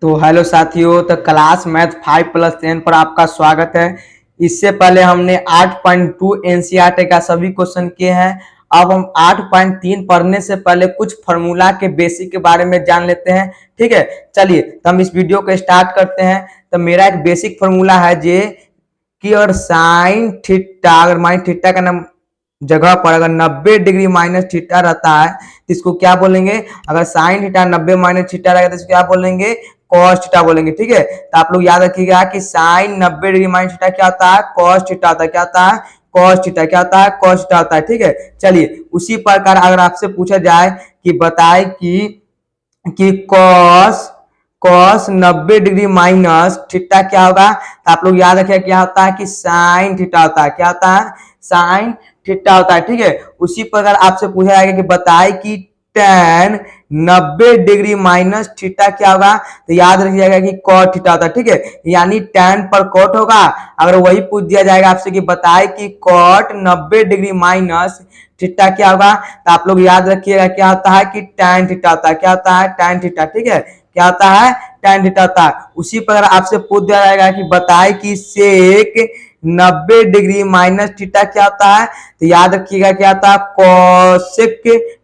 तो हेलो साथियों, तो क्लास मैथ 5+10 पर आपका स्वागत है। इससे पहले हमने 8.2 एनसीईआरटी का सभी क्वेश्चन किए हैं। अब हम 8.3 पढ़ने से पहले कुछ फार्मूला के बेसिक के बारे में जान लेते हैं। ठीक है, चलिए तो हम इस वीडियो को स्टार्ट करते हैं। तो मेरा एक बेसिक फार्मूला है जे कि अगर साइन थीटा, अगर माइन थीटा का नाम जगह पर अगर 90 डिग्री माइनस थीटा रहता है तो इसको क्या बोलेंगे। अगर साइन थीटा 90 माइनस थीटा रहेगा तो इसको क्या बोलेंगे, कॉस थीटा बोलेंगे। ठीक है, तो आप लोग याद रखिएगा कि साइन 90 डिग्री माइनस थीटा क्या होता है, कॉस थीटा होता है। क्या होता है, कॉस थीटा। क्या होता है, कॉस थीटा होता है। ठीक है, चलिए उसी प्रकार अगर आपसे पूछा जाए कि बताए कि cos cos 90 degree minus theta क्या होगा, तो आप लोग याद रखिए क्या होता है कि साइन थीटा होता है। क्या होता है, साइन थीटा होता है। ठीक है, उसी प्रकार आपसे पूछा जाएगा कि बताए कि tan 90 डिग्री माइनस थीटा क्या होगा, तो याद रखिएगा कि कॉट थीटा होता है। ठीक है, यानी tan पर कॉट होगा। अगर वही पूछ दिया जाएगा आपसे कि बताए कि कॉट 90 डिग्री माइनस थीटा क्या होगा, तो आप लोग याद रखिएगा क्या होता है कि tan थीटा होता है। क्या होता है, tan थीटा। ठीक है, क्या होता है, tan थीटा होता है। उसी प्रकार आपसे पूछ दिया जाएगा कि बताए कि सेक 90 डिग्री माइनस थीटा क्या होता है, तो याद रखिएगा क्या होता है, कोसेक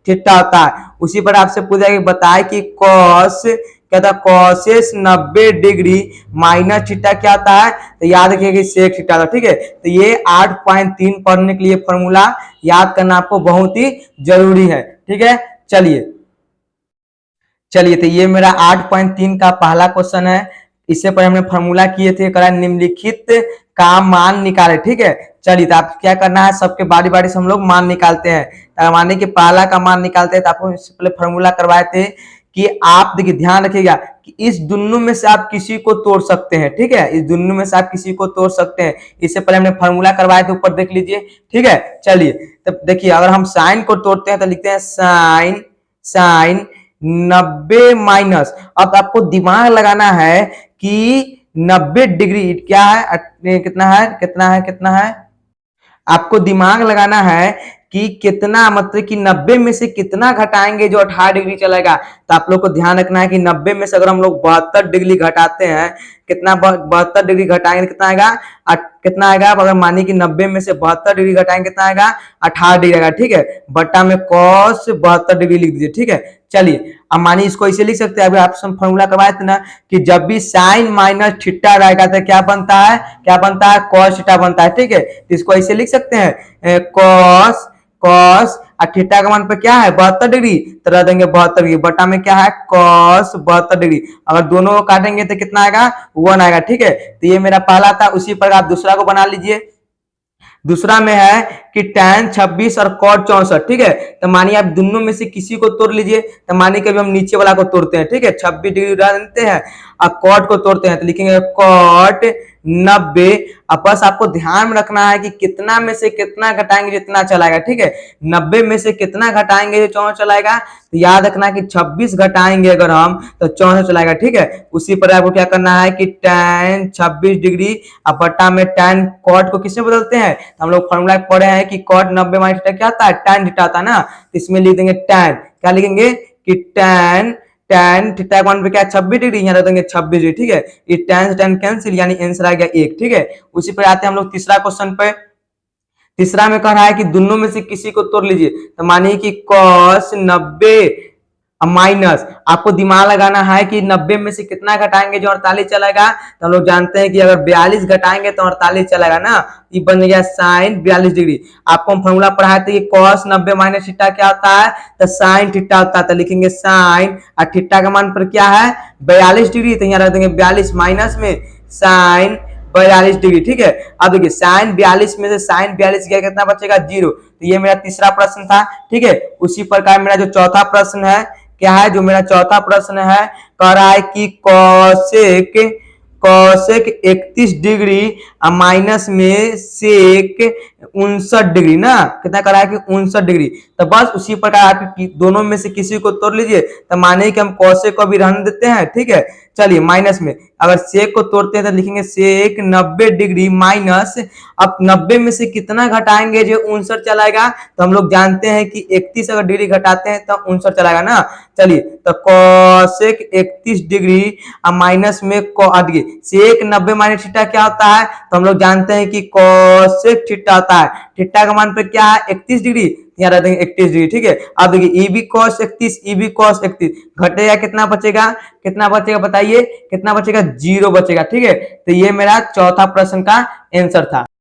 थीटा होता है। उसी पर आपसे पूछा कि बताए कि कॉस क्या था, कॉसेस 90 डिग्री माइनस थीटा क्या होता है, तो याद रखिएगा कि सेक थीटा था। ठीक है, तो ये 8.3 पढ़ने के लिए फॉर्मूला याद करना आपको बहुत ही जरूरी है। ठीक है, चलिए चलिए तो ये मेरा 8.3 का पहला क्वेश्चन है। इससे पहले हमने फॉर्मूला किए थे, करा निम्नलिखित का मान निकाले। ठीक है, चलिए तो आप क्या करना है, सबके बारी बारी से हम लोग मान निकालते हैं। तो माने कि पहला का मान निकालते हैं, तो आपको इससे पहले फॉर्मूला करवाए थे कि आप देखिए ध्यान रखिएगा कि इस दोनों में से आप किसी को तोड़ सकते हैं। ठीक है, इस दोनों में से आप किसी को तोड़ सकते हैं। इससे पहले हमने फॉर्मूला करवाए थे, ऊपर देख लीजिए। ठीक है, चलिए तो देखिए अगर हम साइन को तोड़ते हैं तो लिखते हैं साइन साइन 90 माइनस। अब आपको दिमाग लगाना है कि 90 डिग्री क्या है, कितना है कितना है कितना है, आपको दिमाग लगाना है कि कितना, मतलब कि 90 में से कितना घटाएंगे जो 18 डिग्री चलेगा। तो आप लोग को ध्यान रखना है कि 90 में से अगर हम लोग 72 डिग्री घटाते हैं, कितना 72 डिग्री घटाएंगे कितना आएगा, कितना आएगा। अगर मानिए कि 90 में से 72 डिग्री घटाएंगे कितना आएगा, 18 डिग्री आएगा। ठीक है, बट्टा में कॉस 72 डिग्री लिख दीजिए। ठीक है, चलिए अब मानिए इसको इसे लिख सकते हैं। अभी आप फॉर्मूला करवाए थे ना कि जब भी साइन माइनस थीटा रहेगा तो क्या बनता है, क्या बनता है, कॉस थीटा बनता है। ठीक है, तो इसको ऐसे लिख सकते हैं, कॉस कॉस और थीटा का मान पर क्या है 72 डिग्री, तो रह देंगे 72 डिग्री, बटा में क्या है कॉस 72 डिग्री। अगर दोनों को काटेंगे तो कितना आएगा, 1 आएगा। ठीक है, तो ये मेरा पहला था। उसी पर आप दूसरा को बना लीजिए। दूसरा में है कि tan 26 और cot 64। ठीक है, तो मानिए आप दोनों में से किसी को तोड़ लीजिए। तो मानिए कि अभी हम नीचे वाला को तोड़ते हैं। ठीक है, 26 डिग्री डालते हैं और cot को तोड़ते हैं, तो लिखेंगे cot 90। अब बस आपको ध्यान में रखना है कि कितना में से कितना घटाएंगे जितना चलाएगा। ठीक है, 90 में से कितना घटाएंगे जो 64 चलाएगा, तो याद रखना है कि 26 घटाएंगे अगर हम तो 64 चलाएगा। ठीक है, उसी पर आपको क्या करना है कि tan 26 डिग्री अब बट्टा में tan cot को किसमें बदलते हैं, हम लोग फॉर्मूला पढ़े हैं कि cot 90 माइनस थीटा क्या आता है, tan थीटा आता है ना। तो इसमें लिख देंगे tan, क्या लिखेंगे कि tan थीटा का मान पे क्या 26 डिग्री, यहाँ रख देंगे 26 डिग्री। ठीक है, ये tan से tan कैंसिल, यानी आंसर आ गया 1। ठीक है, उसी पर आते हैं हम लोग तीसरा क्वेश्चन पे। तीसरा में कह रहा है कि दोनों में से किसी को तोड़ लीजिए। तो मानिए कि cos 90 माइनस, आपको दिमाग लगाना है कि 90 में से कितना घटाएंगे जो 48 चलेगा। तो हम लोग जानते हैं कि अगर 42 घटाएंगे तो 48 चलेगा ना, ये बन गया साइन 42 डिग्री। आपको हम फॉर्मूला पढ़ाए थे कि cos 90 माइनस थीटा क्या होता है, तो साइन थीटा होता है। तो लिखेंगे साइन और थीटा का मान पर क्या है 42 डिग्री, तो यहाँ रख देंगे 42 माइनस में साइन 42 डिग्री। ठीक है, अब देखिए साइन 42 में से साइन 42 गया कितना बचेगा 0। तो ये मेरा तीसरा प्रश्न था। ठीक है, उसी प्रकार मेरा जो चौथा प्रश्न है क्या है, जो मेरा चौथा प्रश्न है कह रहा है कि कौशिक 31 डिग्री माइनस में सेक 59 डिग्री ना, कितना करा है कि 59 डिग्री। तो बस उसी प्रकार आप दोनों में से किसी को तोड़ लीजिए। तो माने कि हम कौशिक को भी रहने देते हैं। ठीक है, चलिए माइनस में अगर सेक को तोड़ते हैं तो लिखेंगे सेक 90 डिग्री माइनस, अब 90 में से कितना घटाएंगे जो 59 चलाएगा, तो हम लोग जानते हैं कि 31 अगर डिग्री घटाते हैं तो 59 चलाएगा ना। चलिए तो कोसेक 31 डिग्री माइनस में सेक 90 माइनस थीटा क्या होता है, तो हम लोग जानते हैं कि कोसेक थीटा होता है। थीटा का मान पे क्या है 31 डिग्री, यहाँ रख देंगे 31 डिग्री। ठीक है, अब देखिए ईबी कॉस 31 ईबी कॉस 31 घटेगा, कितना बचेगा, कितना बचेगा बताइए, कितना बचेगा, 0 बचेगा। ठीक है, तो ये मेरा चौथा प्रश्न का आंसर था।